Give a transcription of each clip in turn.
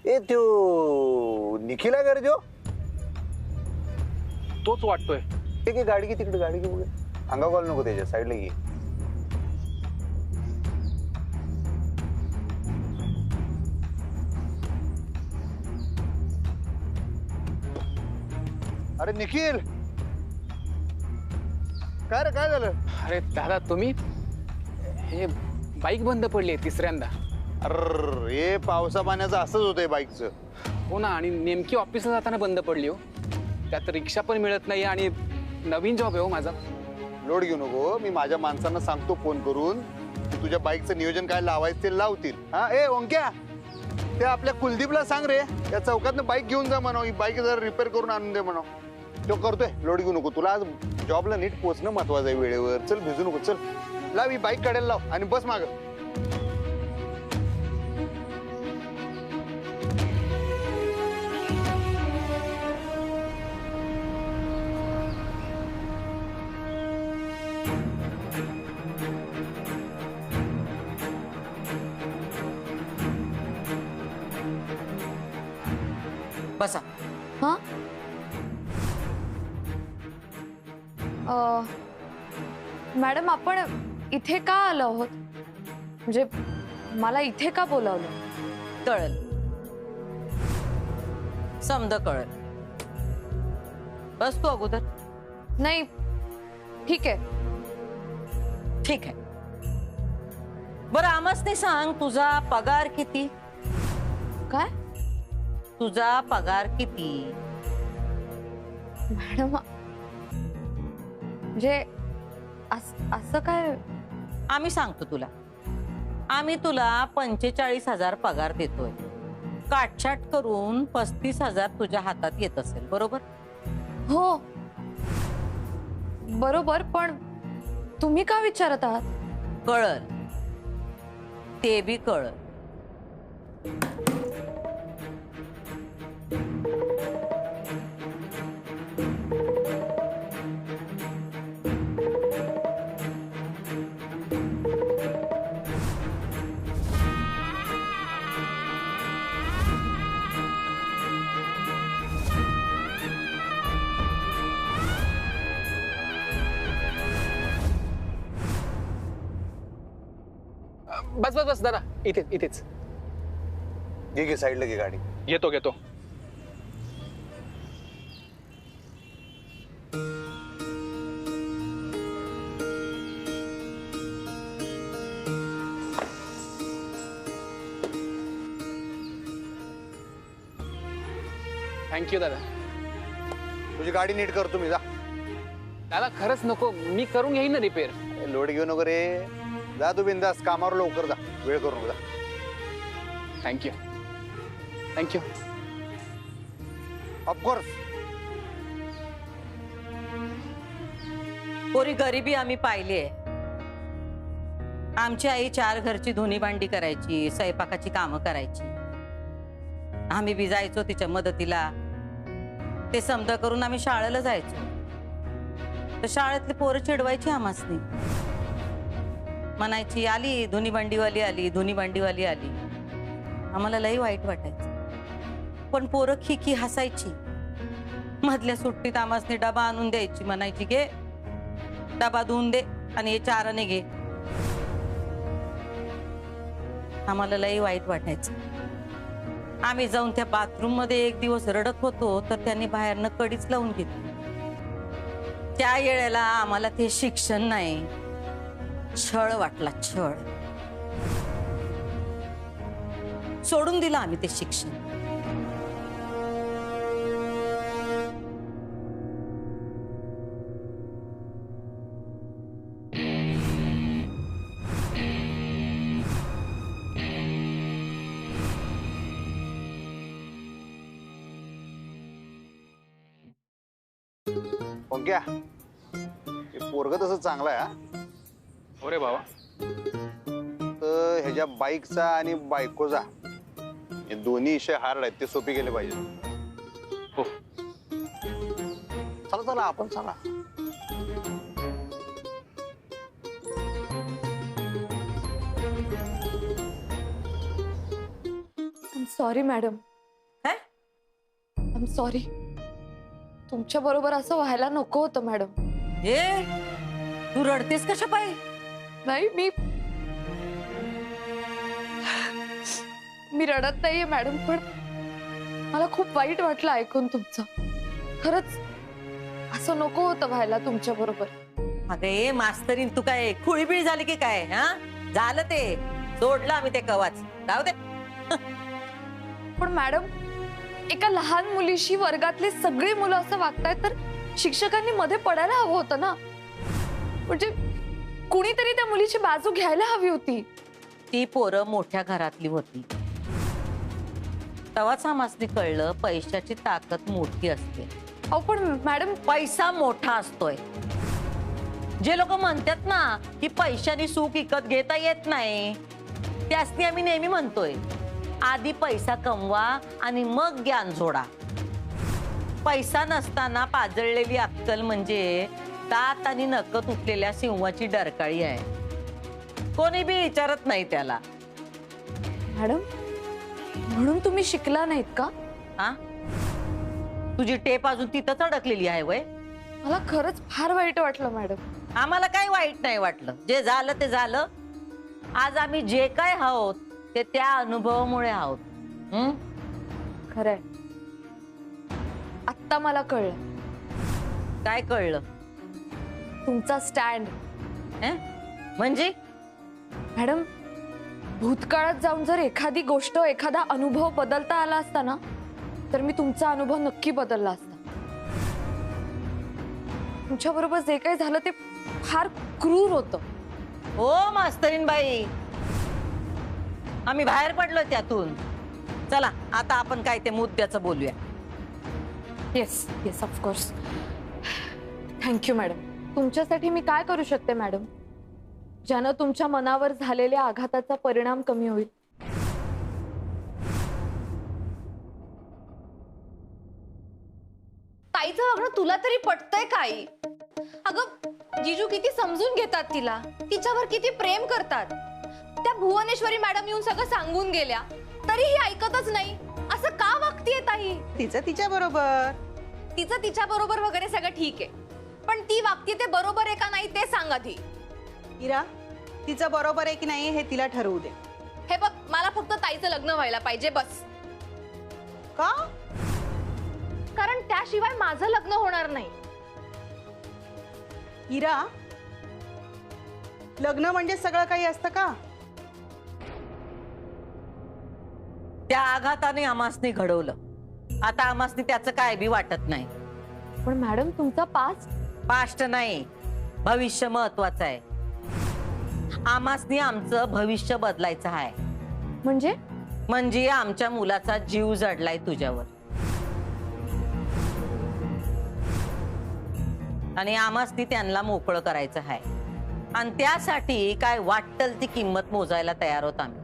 ए त्यो निखिल आहे का रे त्यो? तोच वाटतोय. ठीक आहे, गाडी घे तिकडे, गाडी घे बघ. अंगा कॉल नको त्याच्या साईडला घे. अरे निखिल, काय रे, काय झालं? अरे दादा तुम्ही, हे बाईक बंद पडली तिसऱ्यांदा. अरे हे पावसा पाण्याचं असंच होतंय बाईकचं. हो ना, आणि नेमकी ऑफिसला जाताना बंद पडली हो. त्यात रिक्षा पण मिळत नाही आणि नवीन जॉब आहे हो माझा. लोड घेऊ नको, मी माझ्या माणसांना सांगतो फोन करून की तुझ्या बाईकचं नियोजन काय लावायचं ते लावतील. हा ए ओंक्या, ते आपल्या कुलदीपला सांग रे, त्या चौकातनं बाईक घेऊन जा म्हणा, ही बाईक जरा रिपेअर करून आणून दे म्हणा. तो करतोय, लोड घेऊ नको. तुला आज जॉबला नीट पोहोचणं महत्वाचं आहे वेळेवर. चल भिजू नको, चल लाव ही बाईक काढायला लाव आणि बस माग. बसा. हा मॅडम, आपण इथे का आलो आहोत? म्हणजे मला इथे का बोलावलं? कळल, समद कळल. बस तू अगोदर. नाही, ठीक आहे. ठीक आहे. बरं आमसने सांग, तुझा पगार किती? काय तुझा पगार किती? मॅडम, म्हणजे असं काय? आम्ही सांगतो तुला. आम्ही तुला 45,000 पगार देतोय. काटछाट करून 35,000 तुझ्या हातात येत असेल, बरोबर? हो बरोबर, पण तुम्ही का विचारत आहात? कळल, ते बी कळल. बस बस बस दादा, इथेच इथेच. घे घे, साईडला घे गाडी. घेतो घेतो. थँक्यू दादा. तुझी गाडी नीट करतो मी, जा. दादा खरंच नको, मी करून घेईन ना रिपेअर. लोड घेऊ नको रे, जा तू बिंदास. कामावर लवकर जा, वेळ करू नको, जा. Thank you thank you. ऑफकोर्स. पोरी, गरिबी आम्ही पाहिली आहे. आमची आई 4 घरची धुनी भांडी करायची, स्वयंपाकाची कामं करायची. आम्ही बी जायचो तिच्या मदतीला. ते समद करून आम्ही शाळेला जायचो. तर शाळेतली पोरं चिडवायची आम्हासनी. म्हणायची, आली धुनी भांडीवाली आली, धुनी भांडीवाली आली. आम्हाला लई वाईट वाटायचं. पण पोरं खिखी हसायची. मधल्या सुट्टीत आम्हासनी डबा आणून द्यायची. म्हणायची, घे डबा धुवून दे आणि हे 4 आणे घे. आम्हाला लई वाईट वाटायचं. आम्ही जाऊन त्या बाथरूम मध्ये एक दिवस रडत होतो, तर त्यांनी बाहेरनं कडीच लावून घेतली. त्या वेळेला आम्हाला ते शिक्षण नाही, छळ वाटला, छळ. सोडून दिलं आम्ही ते शिक्षण. ओंक्या, हे पोरग तसं चांगलं आहे हा. हो रे भावा. तर ह्याच्या बाईकचा आणि बायकोचा हे दोन्ही विषय हार्ड आहेत, ते सोपे केले पाहिजे. हो. चला चला, आपण चला. Sorry madam, I sorry. तुमच्या बरोबर असं व्हायला नको होतं मॅडम. ए तू रडतेस कशा पायी? नाही मी रडत नाहीये मॅडम, पण मला खूप वाईट वाटलं ऐकून तुमचं. खरंच असं नको होतं व्हायला तुमच्या बरोबर. अगं ए मास्तरीन, तू काय खुळीबिळी झाली की काय? हा झालं ते, सोडलं आम्ही ते कवाच. जाऊ दे. पण मॅडम, एका लहान मुलीशी वर्गातली सगळी मुलं असं वागतायत तर शिक्षकांनी मध्ये पडायला हवं होतं ना. म्हणजे कुणीतरी त्या मुलीची बाजू घ्यायला हवी होती. ती पोरं मोठ्या घरातली होती. तेव्हाच आम्हासनी कळलं पैशाची ताकद मोठी असते. अहो पण मॅडम, पैसा मोठा असतोय. जे लोक म्हणतात ना की पैशाने सुख विकत घेता येत नाही, त्यासनी आम्ही नेहमी म्हणतोय आधी पैसा कमवा आणि मग ज्ञान जोडा. पैसा नसताना पाजळलेली अक्कल म्हणजे दात आणि नख तुटलेल्या सिंहाची डरकाळी आहे. कोणी बी विचारत नाही त्याला. मॅडम, म्हणून तुम्ही शिकला नाहीत का? हा, तुझी टेप अजून तिथंच अडकलेली आहे वय. मला खरंच फार वाईट वाटलं मॅडम. आम्हाला काही वाईट नाही वाटलं. जे झालं ते झालं. आज आम्ही जे काय आहोत ते त्या अनुभवामुळे आहोत. खरंय, आत्ता मला कळलं. काय कळलं? तुमचा स्टँड. म्हणजे मॅडम, भूतकाळात जाऊन जर एखादी गोष्ट, एखादा अनुभव बदलता आला असता ना, तर मी तुमचा अनुभव नक्की बदलला असता. तुमच्या बरोबर जे काही झालं ते फार क्रूर होतं. हो मास्तरीन बाई, आम्ही बाहेर पडलो त्यातून. चला आता आपण काय ते मुद्द्याचं बोलूया. Yes yes, of course. Thank you madam. तुमच्यासाठी मी काय करू शकते मॅडम, ज्यानं तुमच्या मनावर झालेल्या आघाताचा परिणाम कमी होईल? ताईचं वागणं तुला तरी पटतंय काही? अगं जीजू किती समजून घेतात तिला, तिच्यावर किती प्रेम करतात. त्या भुवनेश्वरी मॅडम येऊन सगळं सांगून गेल्या तरीही ऐकतच नाही. असं का वागतीये ताई? तिचं तिच्या बरोबर. तिचं तिच्या बरोबर वगैरे सगळं ठीक आहे, पण ती वागती ते बरोबर आहे का नाही ते सांग आधी. इरा, तिचं बरोबर आहे की नाही हे तिला ठरवू दे. हे बघ, मला फक्त ताईचं लग्न व्हायला पाहिजे बस. का? कारण त्याशिवाय माझं लग्न होणार नाही. इरा, लग्न म्हणजे सगळं काही असतं का? त्या आघाताने आमासनी घडवलं. आता आमासनी त्याचं काय बी वाटत नाही. पण मॅडम, तुमचा पास्ट नाही, भविष्य महत्वाचं आहे. आमासनी आमचं भविष्य बदलायचं आहे. म्हणजे आमच्या मुलाचा जीव जडलाय तुझ्यावर, आणि आमासनी त्यांना मोकळं करायचं आहे. आणि त्यासाठी काय वाटल ती किंमत मोजायला तयार होत आम्ही.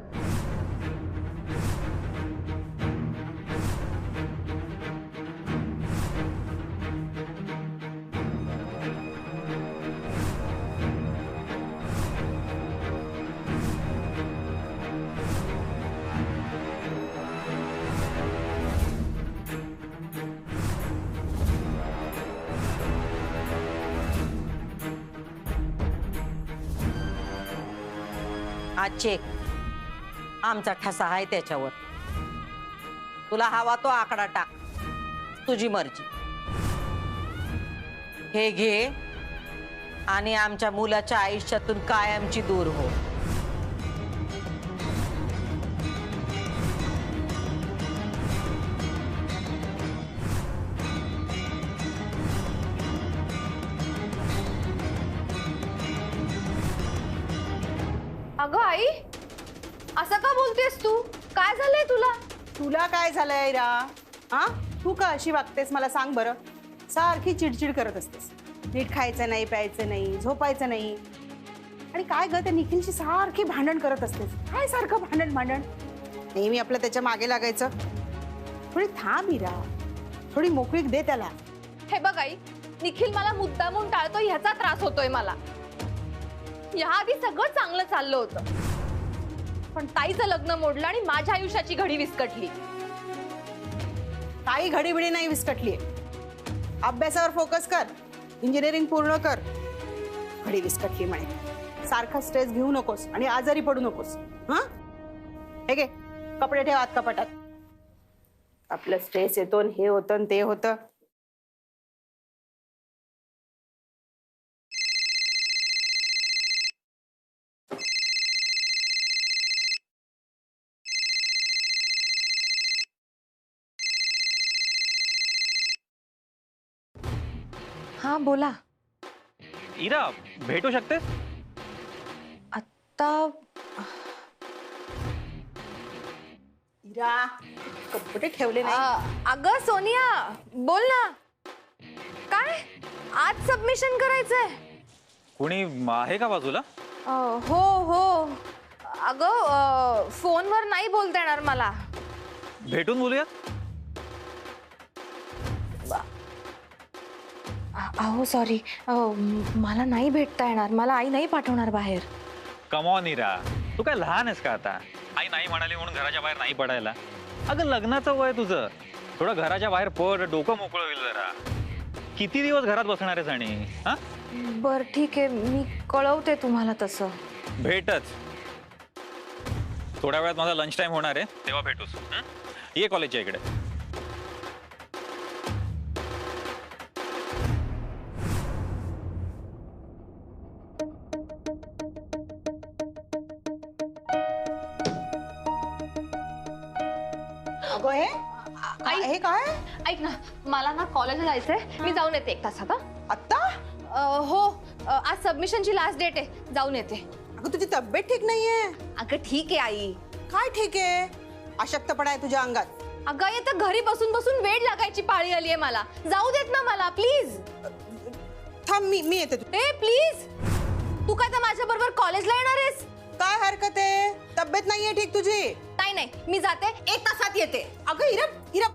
आज चेक, आमचा ठसा आहे त्याच्यावर. तुला हवा तो आकडा टाक, तुझी मर्जी. हे घे आणि आमच्या मुलाच्या आयुष्यातून कायमची दूर हो. अगं आई, असं का बोलतेस तू? काय झालंय तुला? तुला काय झालंय इरा? हा, तू का अशी वागतेस मला सांग बरं. सारखी चिडचिड करत असतेस. नीट खायचं नाही, प्यायचं नाही, झोपायचं नाही. आणि काय ग, त्या निखिलची सारखी भांडण करत असतेस. काय सारखं भांडण? नेहमी आपलं त्याच्या मागे लागायचं. थोडी थांब इरा, थोडी मोकळीक दे त्याला. हे बघ आई, निखिल मला मुद्दामून टाळतो ह्याचा त्रास होतोय मला. याआधी सगळं चांगलं चाललं होतं, पण ताईचं लग्न मोडलं आणि माझ्या आयुष्याची घडी विस्कटली. काही घडीबिडी नाही विस्कटलीये. अभ्यासावर फोकस कर, इंजिनिअरिंग पूर्ण कर. घडी विस्कटली म्हणे. सारखा स्ट्रेस घेऊ नकोस आणि आजारी पडू नकोस. हा हे घे, कपडे ठेव आत कपाटात. आपलं स्ट्रेस येतो आणि हे होतं आणि ते होतं. हा बोला. इरा भेटू शकतेस? आता इरा, कपडे ठेवले नाही. अगं सोनिया बोल ना. काय आज सबमिशन करायचंय? कोणी आहे का बाजूला? हो हो. अगं फोनवर नाही बोलता येणार मला. भेटून बोलूया. अहो सॉरी, मला नाही भेटता येणार. मला आई नाही पाठवणार बाहेर. कमॉन इरा, तू काय लहान आहेस का आता? आई नाही म्हणाली म्हणून घराच्या बाहेर नाही पडायला. अगं लग्नाचं वय तुझं. थोडं घराच्या बाहेर पड, डोकं मोकळं होईल जरा. किती दिवस घरात बसणार आहेस आणि हा? बर ठीक आहे, मी कळवते तुम्हाला तसं. भेटच. थोड्या वेळात माझा लंच टाइम होणार आहे, तेव्हा भेटूस. ये कॉलेजच्या इकडे. अगं हे काय ऐक ना, मला ना कॉलेजला जायचंय. मी जाऊन येते 1 तासात. आत्ता? हो, आज सबमिशनची लास्ट डेट आहे. जाऊन येते. अगं तुझी तब्येत ठीक नाहीये. अगं ठीक आहे आई. काय ठीक आहे? अशक्तपणा आहे तुझ्या अंगात. अगं येतं घरी बसून बसून वेळ लागायची पाळी आली आहे मला. जाऊ देत ना मला प्लीज. थांब, मी येते. ए प्लीज, तू काय तर माझ्या बरोबर कॉलेजला येणार आहेस? काय हरकत आहे? तब्येत नाहीये ठीक तुझी? नाही, मी जाते. 1 तासात येते. अगं इरा, इरा,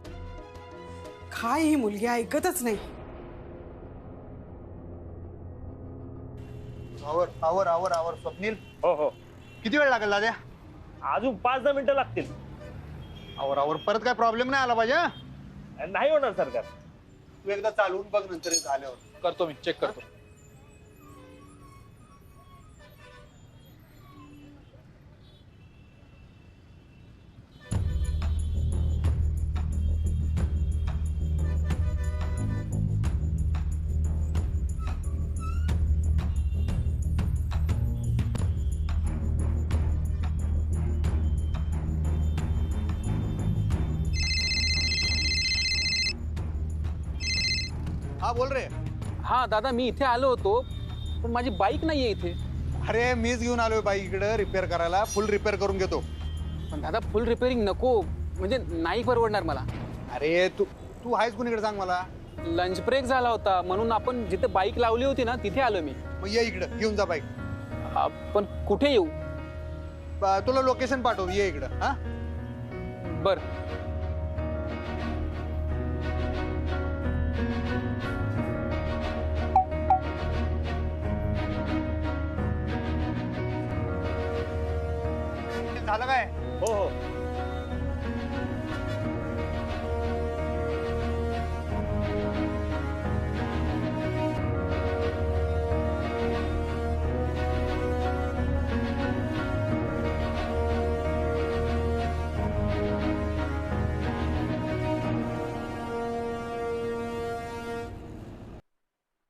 काय ही मुलगी ऐकतच नाही. आवर आवर आवर आवर. स्वप्नील, हो हो, किती वेळ लागेल दाद्या? अजून 5-10 मिनिटं लागतील. आवर आवर. परत काय प्रॉब्लेम नाही आला पाहिजे. नाही होणार सरकार. तू एकदा चालवून बघ नंतर झाल्यावर. करतो मी, चेक करतो. हा बोल रे. हा दादा, मी इथे आलो होतो पण माझी बाईक नाहीये इथे. अरे मीच घेऊन आलोय बाईक इकडे रिपेअर करायला. फुल रिपेअर करून घेतो. पण दादा फुल रिपेअरिंग नको, म्हणजे नाही परवडणार मला. अरे तू तू आहेस कुणीकडे सांग मला. लंच ब्रेक झाला होता म्हणून आपण जिथे बाईक लावली होती ना तिथे आलो मी. मग ये इकडं घेऊन जा बाईक. पण कुठे येऊ? तुला लोकेशन पाठव, ये इकडं. हा बर. झालं काय? हो हो.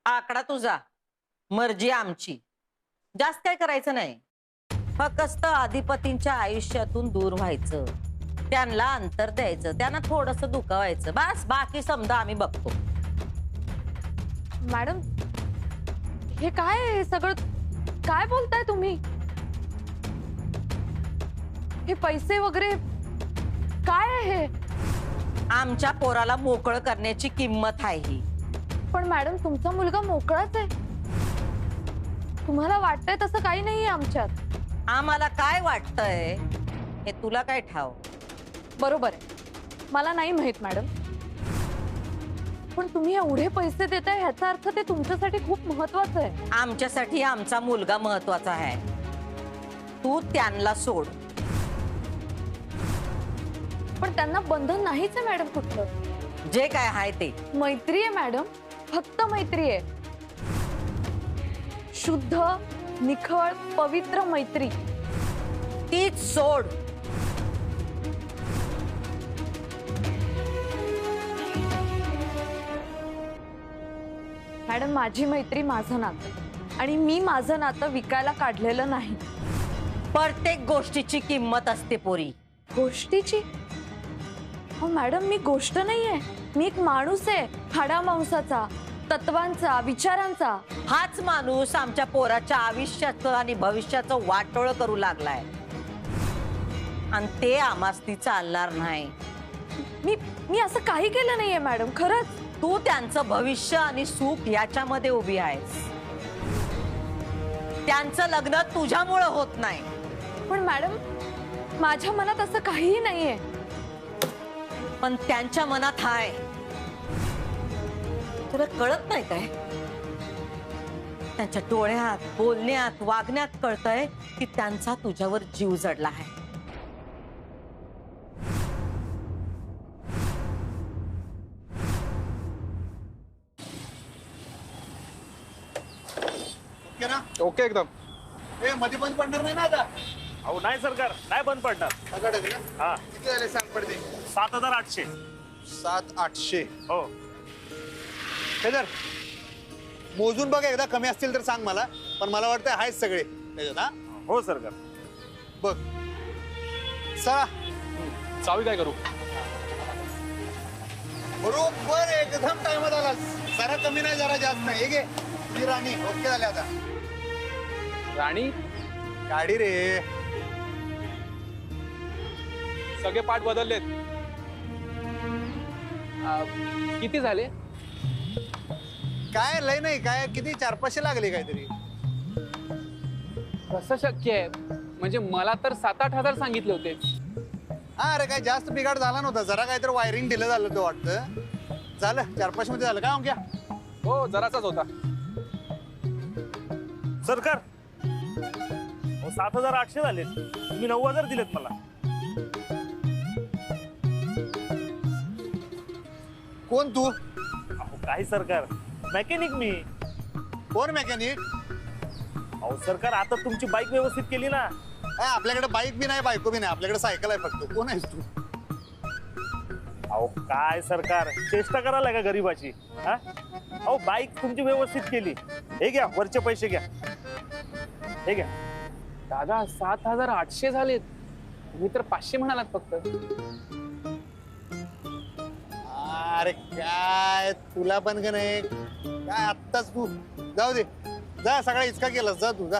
आकडा तुझा, मर्जी आमची. जास्त काय करायचं नाही. फक्त अधिपतींच्या आयुष्यातून दूर व्हायचं, त्यांना अंतर द्यायचं, त्यांना थोडस दुखावायचं. बस, बाकी समजा आम्ही बघतो. मॅडम, हे काय आहे सगळं? काय बोलताय तुम्ही? हे पैसे वगैरे काय आहे हे? आमच्या पोराला मोकळं करण्याची किंमत आहे ही. पण मॅडम, तुमचा मुलगा मोकळाच आहे. तुम्हाला वाटतंय तसं काही नाहीये आमच्यात. आम्हाला काय वाटतंय हे तुला काय ठाव? बरोबर आहे, मला नाही माहित मॅडम. पण तुम्ही एवढे पैसे देताय ह्याचा अर्थ ते तुमच्यासाठी खूप महत्वाचं आहे. आमच्यासाठी आमचा मुलगा महत्वाचा आहे. तू त्यांना सोड. पण त्यांना बंधन नाहीच आहे मॅडम कुठलं. जे काय आहे ते. मैत्री आहे मॅडम, फक्त मैत्री आहे. शुद्ध, निखळ, पवित्र मैत्री. तीच सोड. मॅडम, माझी मैत्री माझं नातं, आणि मी माझं नातं विकायला काढलेलं नाही. प्रत्येक गोष्टीची किंमत असते पोरी. गोष्टीची? हो मॅडम, मी गोष्ट नाहीये, मी एक माणूस आहे, हाडा मांसाचा, तत्वांचा, विचारांचा. हाच माणूस आमच्या पोराच्या आयुष्याचं आणि भविष्याचं वाटोळ करू लागलाय, आणि ते आमास्ती चालणार नाही. मी असं काही केलं नाहीये मॅडम, खरंच. तू त्यांचं भविष्य आणि सुख याच्यामध्ये उभी आहेस. त्यांचं लग्न तुझ्यामुळं होत नाही. पण मॅडम, माझ्या मनात असं काहीही नाहीये. पण त्यांच्या मनात हाय. तुला कळत नाही काय? त्यांच्या डोळ्यात, बोलण्यात, वागण्यात कळतंय की त्यांचा तुझ्यावर जीव जडला आहे. ओके ना? ओके एकदम. ए मध्ये बंद पडणार नाही ना आता? अहो नाही सरकार, नाही बंद पडणार. सगळं आहे ना? हा, किती झाले सांग पडते? 7,800. 700-800. हो. हे जर मोजून बघ, एकदा कमी असतील तर सांग मला, पण मला वाटतं आहेच सगळे त्याच्यात. हा हो सरकार. बघ चला, चावी काय करू? बरोबर एकदम टाइमात आलास. जरा कमी नाही, जरा जास्त नाही. हे घे तुझी राणी. ओके झाले आता. राणी, गाडी रे. सगळे पाठ बदललेत. किती झाले? काय लय नाही, काय किती 400-500 लागले काहीतरी. कसं शक्य आहे? म्हणजे मला तर 7-8 हजार सांगितले होते. हा अरे, काय जास्त बिघाड झाला नव्हता, जरा काहीतरी वायरिंग दिलं झालं तो वाटतं. झालं 4-5 मध्ये झालं का ओंक्या? हो, जराचाच होता. सरकार, हो 7,800 झाले. तुम्ही 9,000 दिलेत मला. कोण तू? अहो काही सरकार, मेकॅनिक मी. कोण मेकॅनिक? अहो सरकार, आता तुमची बाईक व्यवस्थित केली ना. आपल्याकडे बाईक बी नाही, बायको बी नाही, आपल्याकडे सायकल आहे फक्त. कोण आहेस तू? अहो काय सरकार, चेष्टा करायला का गरीबाची? हा, अहो बाईक तुमची व्यवस्थित केली. हे घ्या, वरचे पैसे घ्या. हे घ्या. दादा, 7,800 झालेत. तुम्ही तर 500 म्हणालात फक्त. अरे काय तुला पण का नाही, काय आत्ताच तू. जाऊ दे, जा. सगळा इचका केलास, जा तू जा.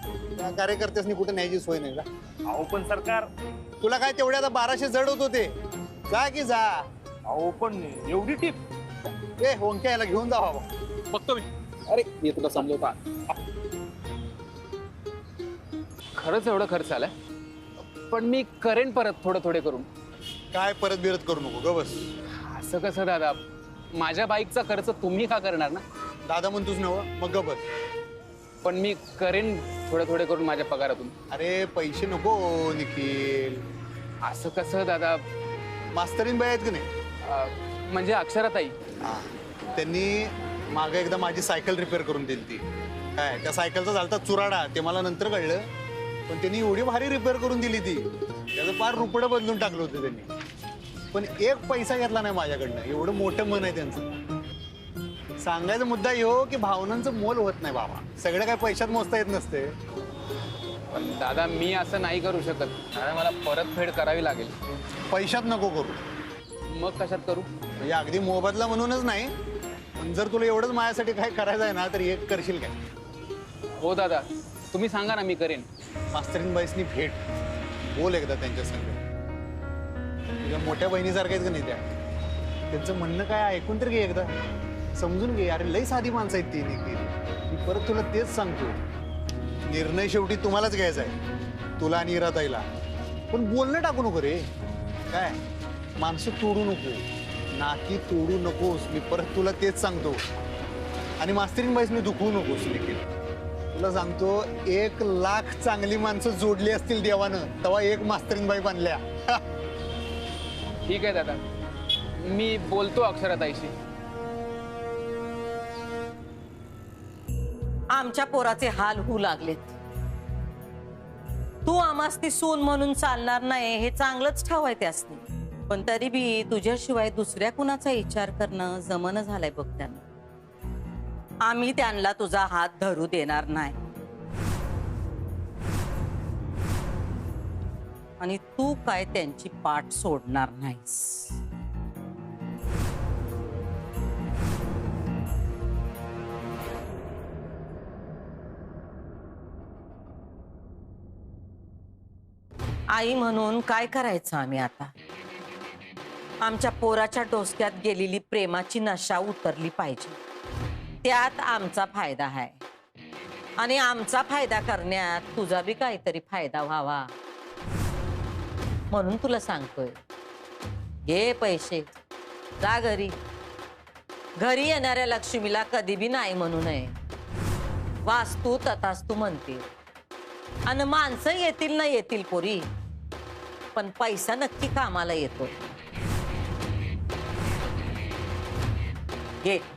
त्या कार्यकर्त्यासनी कुठे न्यायची सोय नाही. जा. अहो पण सरकार, तुला काय तेवढे आता 1200 जड होत होते. जा की जा. अहो पण एवढी टीप. ए ओंक्या, याला घेऊन जा बाबा. बघतो मी. अरे, मी तुला समजवता. खरंच एवढं खर्च आलाय, पण मी करेन परत थोडं थोडे करून. काय परत बिरत करू नको ग बस. असं कसं दादा? माझ्या बाईकचा खर्च तुम्ही का करणार ना? दादा म्हणतोस नव, मग ग बस. पण मी करेन थोडे थोडे करून माझ्या पगारातून. अरे पैसे नको निखिल. असं कसं दादा? मास्तरीन बाई आहेत की नाही? म्हणजे अक्षराताई. त्यांनी मागे एकदा माझी सायकल रिपेअर करून दिली ती. काय त्या सायकलचा झालता चुराडा, ते मला नंतर कळलं. पण त्यांनी एवढी भारी रिपेअर करून दिली ती, त्याचं फार रुपडं बदलून टाकलं होतं त्यांनी. पण एक पैसा घेतला नाही माझ्याकडनं. एवढं मोठं मन आहे त्यांचं. सांगायचा मुद्दा हो की भावनांचं मोल होत नाही बाबा. सगळं काय पैशात मोजता येत नसते. पण दादा, मी असं नाही करू शकत. कारण मला परतफेड करावी लागेल. पैशात नको करू. मग कशात करू? म्हणजे अगदी मोबदला म्हणूनच नाही, पण जर तुला एवढंच माझ्यासाठी काय करायचं आहे ना, तर एक करशील काय? हो दादा, तुम्ही सांगा ना, मी करेन. मास्तरीन बाईसनी भेट, बोल एकदा त्यांच्या संग. तुझ्या मोठ्या बहिणीसारखं आहेत का नाही त्या? त्यांचं म्हणणं काय ऐकून तर घे एकदा. समजून घे. अरे लई साधी माणसं आहेत ती निखिल. मी परत तुला तेच सांगतो, निर्णय शेवटी तुम्हालाच घ्यायचा आहे, तुला आणि इराताईला. पण बोलणं टाकू नको रे. काय माणसं तोडू नको, नाती तोडू नकोस. मी परत तुला तेच सांगतो. आणि मास्तरीन बाईसनी दुखवू नकोस निखिल. तुला सांगतो, 1,00,000 चांगली माणसं जोडली असतील देवानं, तेव्हा एक मास्तरीन बाई बनल्या. ठीक आहे दादा, मी बोलतो अक्षराताईशी. आमच्या पोराचे हाल होऊ लागलेत. तू आम्हास ती सून म्हणून चालणार नाही हे चांगलंच ठाव आहे त्यासनी. पण तरी बी तुझ्याशिवाय दुसऱ्या कुणाचा विचार करणं जमन झालंय बघ त्यांना. आम्ही त्यांना तुझा हात धरू देणार नाही. आणि तू काय त्यांची पाठ सोडणार नाहीस. आई म्हणून काय करायचं आम्ही आता. आमच्या पोराच्या डोसक्यात गेलेली प्रेमाची नशा उतरली पाहिजे. त्यात आमचा फायदा आहे आणि आमचा फायदा करण्यात तुझा बी काहीतरी फायदा व्हावा म्हणून तुला सांगतोय. घे पैसे, जा घरी. घरी येणाऱ्या लक्ष्मीला कधी बी नाही म्हणू नये. वास्तू तथास्तू म्हणते. आणि माणसं येतील ना येतील पोरी, पण पैसा नक्की कामाला येतो. घे.